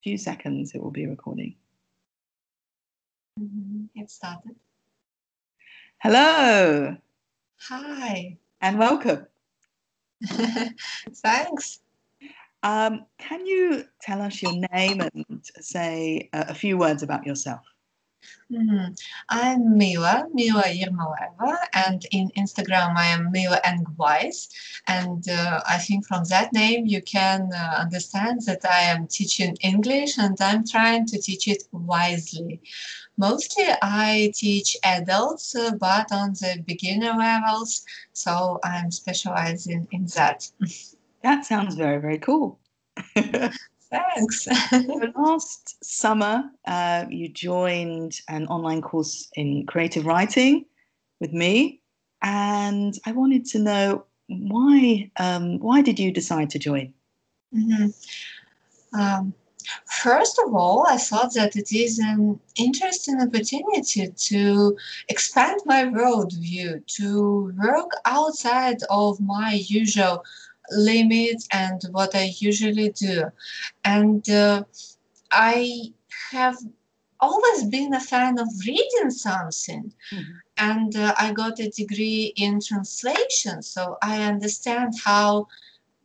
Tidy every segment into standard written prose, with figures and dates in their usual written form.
few seconds it will be recording. It started. Hello. Hi. And welcome. Thanks. Can you tell us your name and say a few words about yourself? I'm Mila Yermoleva, and in Instagram I am Mila and Wise. And I think from that name you can understand that I am teaching English and I'm trying to teach it wisely. Mostly I teach adults, but on the beginner levels, so I'm specializing in that. That sounds very, very cool. Thanks. So last summer, you joined an online course in creative writing with me, and I wanted to know why did you decide to join? First of all, I thought that it is an interesting opportunity to expand my worldview, to work outside of my usual limits and what I usually do. And I have always been a fan of reading something. And I got a degree in translation, so I understand how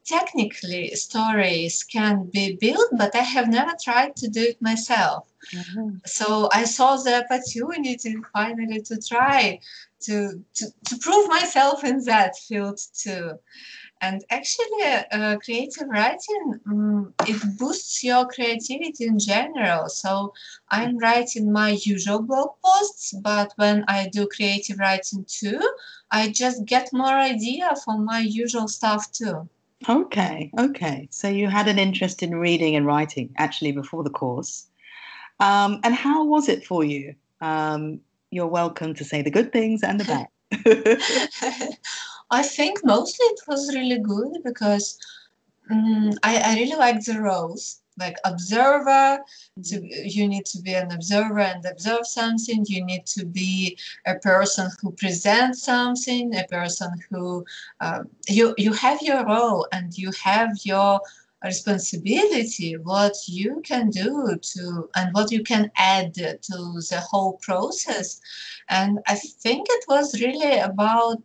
technically stories can be built, but I have never tried to do it myself. So I saw the opportunity finally to try to prove myself in that field too. And actually, creative writing, it boosts your creativity in general. So I'm writing my usual blog posts, but when I do creative writing too, I just get more idea from my usual stuff too. Okay. So you had an interest in reading and writing actually before the course. And how was it for you? You're welcome to say the good things and the bad. I think mostly it was really good because I really like the roles, like observer. You need to be an observer and observe something. You need to be a person who presents something, a person who you have your role and you have your responsibility, what you can do to and what you can add to the whole process. And I think it was really about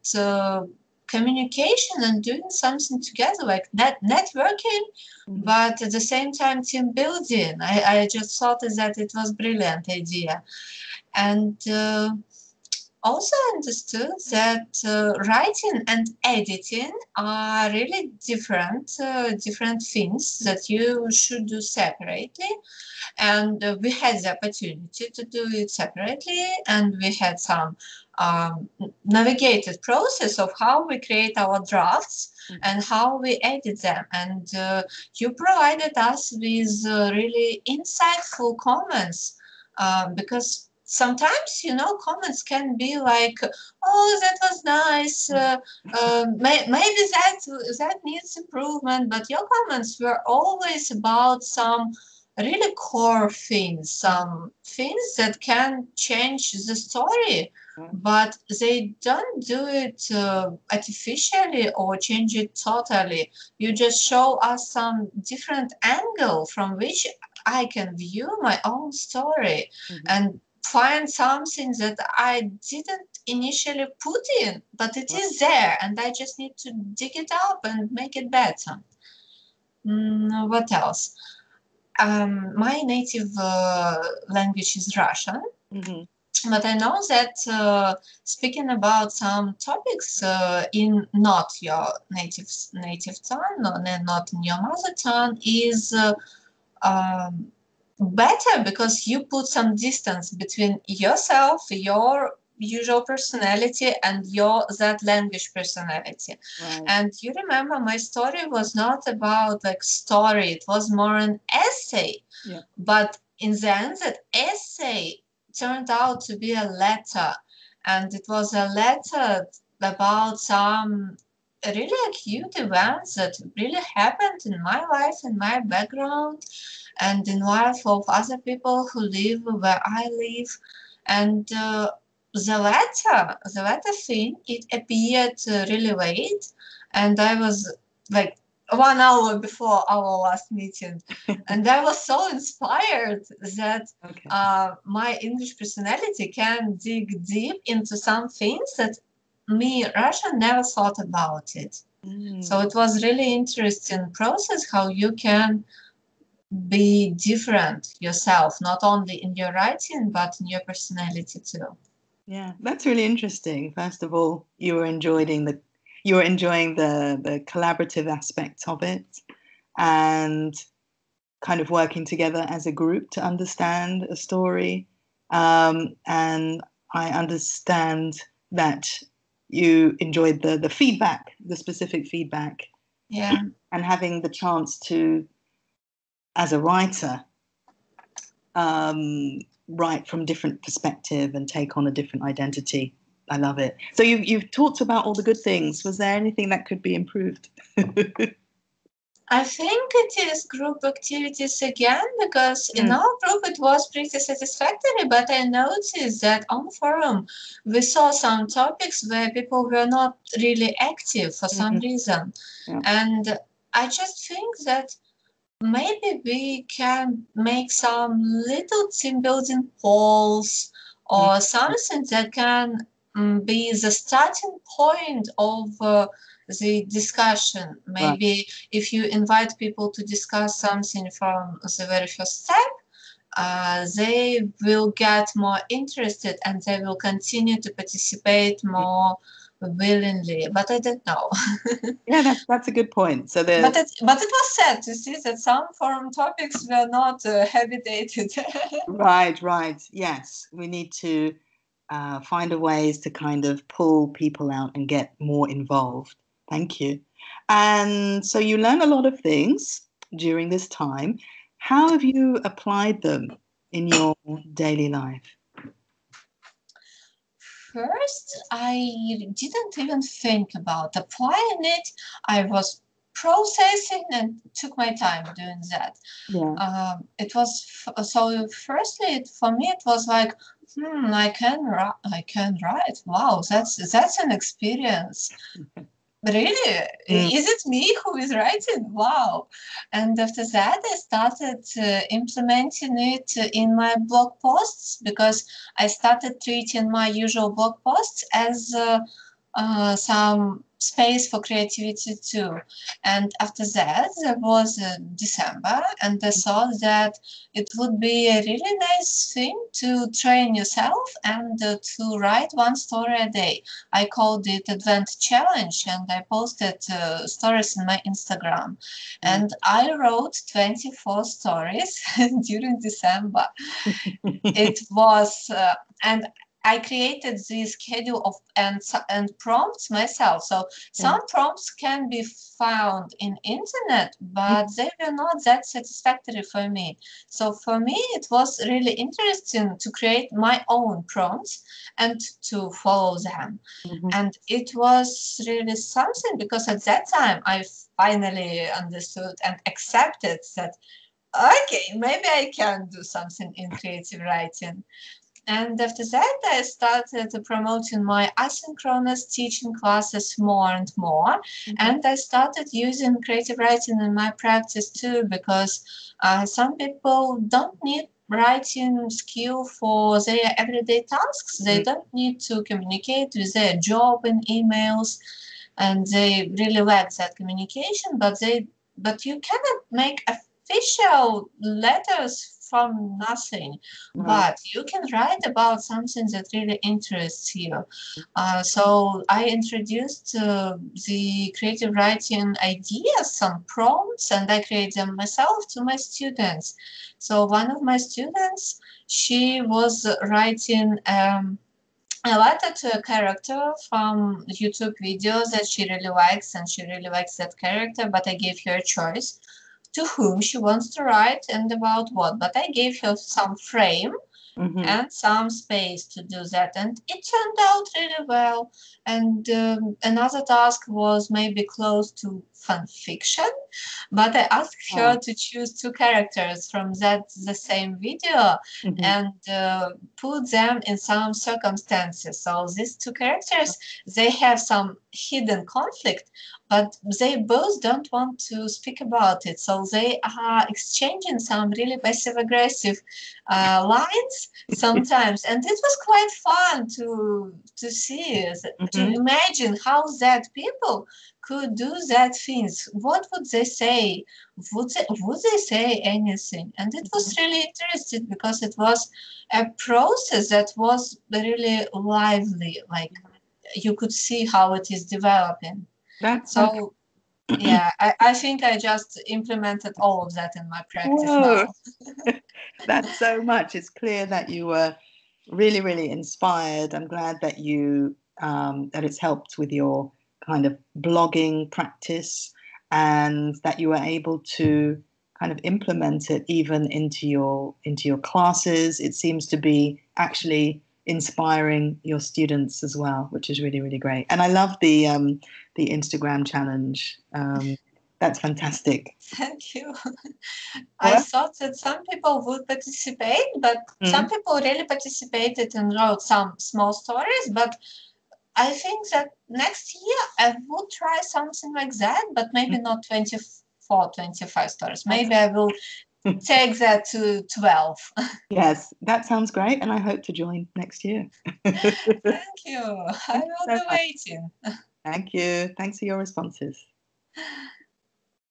communication and doing something together, like networking, but at the same time team building. I just thought that it was a brilliant idea. And also understood that writing and editing are really different things that you should do separately. And we had the opportunity to do it separately, and we had some navigated process of how we create our drafts and how we edit them. And you provided us with really insightful comments because sometimes, comments can be like, "Oh, that was nice. Maybe that needs improvement." But your comments were always about some really core things, some things that can change the story, but they don't do it artificially or change it totally. You just show us some different angle from which I can view my own story and find something that I didn't initially put in, but it is there and I just need to dig it up and make it better. What else? My native language is Russian, but I know that speaking about some topics in not your native tongue, not in your mother tongue, is better because you put some distance between yourself, your usual personality, and that language personality. And you remember my story was not about like story, it was more an essay. But in the end, that essay turned out to be a letter, and it was a letter about some really acute events that really happened in my life, in my background, and in life of other people who live where I live. And the letter thing, it appeared really late, and I was like 1 hour before our last meeting, and I was so inspired that Okay. my English personality can dig deep into some things that me, Russia, never thought about it. So it was really interesting process how you can be different yourself, not only in your writing but in your personality too. Yeah, that's really interesting. First of all, you were enjoying the collaborative aspect of it, and kind of working together as a group to understand a story. And I understand that you enjoyed the feedback, the specific feedback, Yeah. and having the chance to, as a writer, write from different perspective and take on a different identity. I love it. So you've talked about all the good things. Was there anything that could be improved? I think it is group activities again, because in our group it was pretty satisfactory, but I noticed that on forum we saw some topics where people were not really active for some reason. Yeah. And I just think that maybe we can make some little team building polls or something that can be the starting point of the discussion. Right. Maybe if you invite people to discuss something from the very first step, they will get more interested and they will continue to participate more willingly. But I don't know. Yeah, that's a good point. So But it was sad to see that some forum topics were not heavy dated. right. Yes, we need to find a ways to kind of pull people out and get more involved. Thank you. And so you learn a lot of things during this time. How have you applied them in your daily life? First, I didn't even think about applying it. I was processing and took my time doing that. Yeah. It was so. Firstly, for me, it was like, I can write. Wow, that's an experience. Really? Is it me who is writing? Wow. And after that, I started implementing it in my blog posts, because I started treating my usual blog posts as some space for creativity too. And after that, there was December, and I thought that it would be a really nice thing to train yourself and to write one story a day. I called it Advent Challenge, and I posted stories in my Instagram. And I wrote 24 stories during December. It was, and I created this schedule of and prompts myself. So some prompts can be found in internet, but they were not that satisfactory for me. So for me, it was really interesting to create my own prompts and to follow them. And it was really something, because at that time I finally understood and accepted that, okay, maybe I can do something in creative writing. And after that, I started promoting my asynchronous teaching classes more and more. And I started using creative writing in my practice too, because some people don't need writing skill for their everyday tasks. They don't need to communicate with their job in emails, and they really lack that communication. But you cannot make official letters from nothing, but you can write about something that really interests you. So I introduced the creative writing ideas, some prompts, and I create them myself to my students. So one of my students, she was writing a letter to a character from YouTube videos that she really likes, and she really likes that character, but I gave her a choice to whom she wants to write and about what. But I gave her some frame and some space to do that, and it turned out really well. And another task was maybe close to fan fiction, but I asked her to choose two characters from the same video and put them in some circumstances. So these two characters, they have some hidden conflict, but they both don't want to speak about it. So they are exchanging some really passive-aggressive lines sometimes, and it was quite fun to see, to imagine how that people could do that things. What would they say? Would they say anything? And it was really interesting because it was a process that was really lively. Like you could see how it is developing. That's So yeah, I think I just implemented all of that in my practice whoa. now. That's so much. It's clear that you were really, really inspired. I'm glad that you that it's helped with your kind of blogging practice and that you were able to kind of implement it even into your classes. It seems to be actually inspiring your students as well, which is really, really great. And I love the Instagram challenge. That's fantastic. Thank you. I Well, thought that some people would participate, but some people really participated and wrote some small stories. But I think that next year I would try something like that, but maybe not 24, 25 stories. Maybe I will take that to 12. yes, that sounds great, and I hope to join next year. Thank you. I Thank you will so be much. waiting. Thank you. Thanks for your responses.